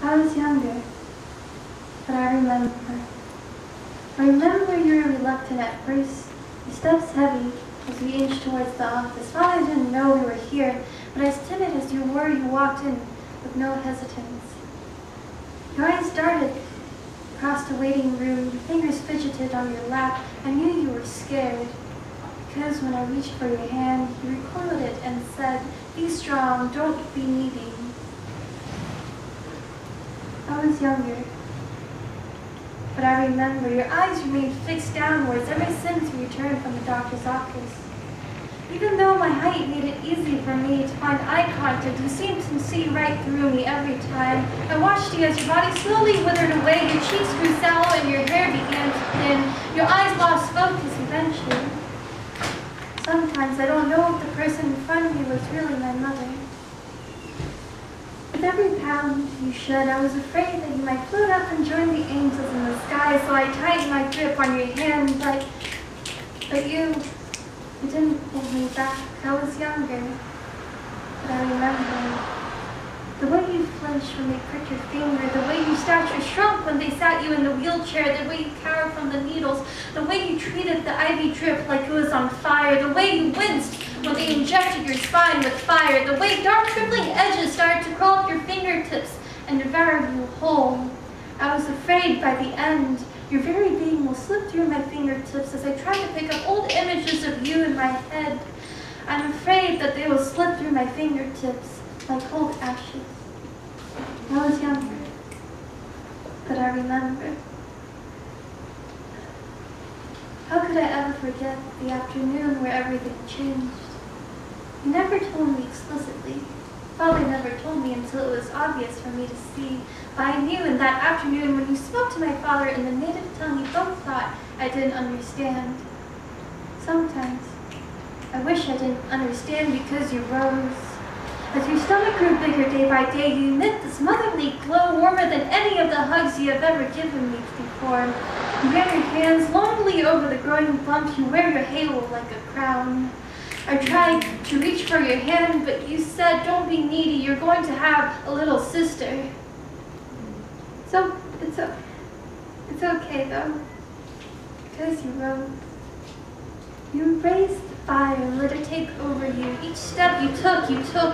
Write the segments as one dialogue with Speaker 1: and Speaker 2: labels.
Speaker 1: I was younger, but I remember. I remember you were reluctant at first, your steps heavy as we inched towards the office. Father didn't know we were here, but as timid as you were, you walked in with no hesitance. Your eyes darted across the waiting room, your fingers fidgeted on your lap. I knew you were scared, because when I reached for your hand, you recoiled it and said, "Be strong, don't be needy." I was younger, but I remember your eyes remained fixed downwards ever since we returned from the doctor's office. Even though my height made it easy for me to find eye contact, you seemed to see right through me every time. I watched you as your body slowly withered away, your cheeks grew sallow, and your hair began to thin. Your eyes lost focus eventually. Sometimes I don't know if the person in front of me was really my mother. With every pound you shed, I was afraid that you might float up and join the angels in the sky, so I tightened my grip on your hand, but you didn't pull me back. I was younger, but I remember the way you flinched when they pricked your finger, the way your stature shrunk when they sat you in the wheelchair, the way you cowered from the needles, the way you treated the IV drip like it was on fire, the way you winced when they injected your spine with fire, the way dark crippling edges started to crawl up your fingertips and devour you whole. I was afraid by the end, your very being will slip through my fingertips as I try to pick up old images of you in my head. I'm afraid that they will slip through my fingertips like cold ashes. I was younger, but I remember. How could I ever forget the afternoon where everything changed? You never told me explicitly. Father never told me until it was obvious for me to see. But I knew in that afternoon when you spoke to my father in the native tongue you both thought I didn't understand. Sometimes I wish I didn't understand because you rose. As your stomach grew bigger day by day, you emit this motherly glow warmer than any of the hugs you have ever given me before. You ran your hands longingly over the growing bump. You wear your halo like a crown. I tried to reach for your hand, but you said, "Don't be needy, you're going to have a little sister." So, it's okay though, because you rose. You embraced the fire and let it take over you. Each step you took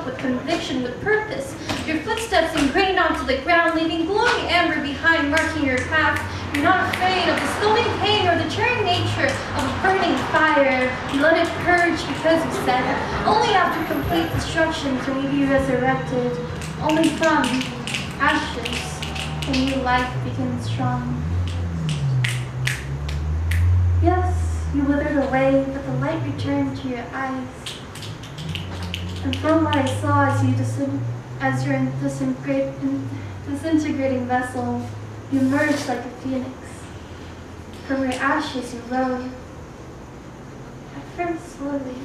Speaker 1: with conviction, with purpose. Your footsteps ingrained onto the ground, leaving glowing amber behind, marking your path. You're not afraid of the slowing pain or the tearing nature of a burning fire. You let it purge because you said, only after complete destruction can we be resurrected. Only from ashes can new life begin strong. Yes, you withered away, but the light returned to your eyes. And from what I saw as you're in disintegrating vessel, you emerged like a phoenix. From your ashes you rose. At first slowly.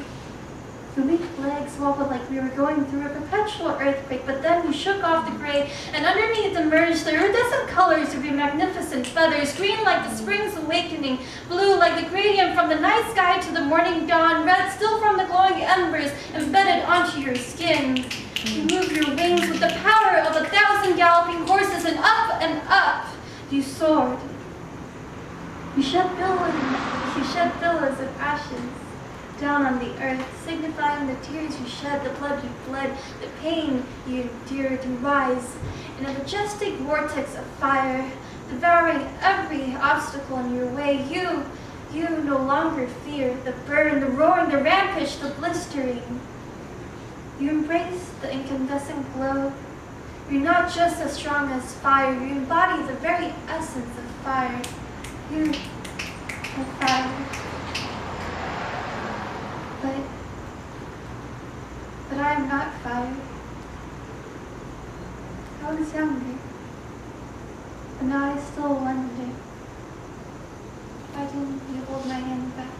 Speaker 1: Your weak legs wobbled like we were going through a perpetual earthquake, but then you shook off the gray, and underneath emerged the iridescent colors of your magnificent feathers, green like the spring's awakening, blue like the gradient from the night sky to the morning dawn, red still from the glowing embers embedded onto your skin. You moved your wings with the power of 1,000 galloping horses, and up you soared. You shed billows of ashes down on the earth, signifying the tears you shed, the blood you bled, the pain you endured to rise in a majestic vortex of fire, devouring every obstacle in your way. You no longer fear the burn, the roaring, the rampage, the blistering. You embrace the incandescent glow. You're not just as strong as fire, you embody the very essence of fire. You are fire. But I am not fire. I was younger, but now I still wonder. Why didn't you hold my hand back?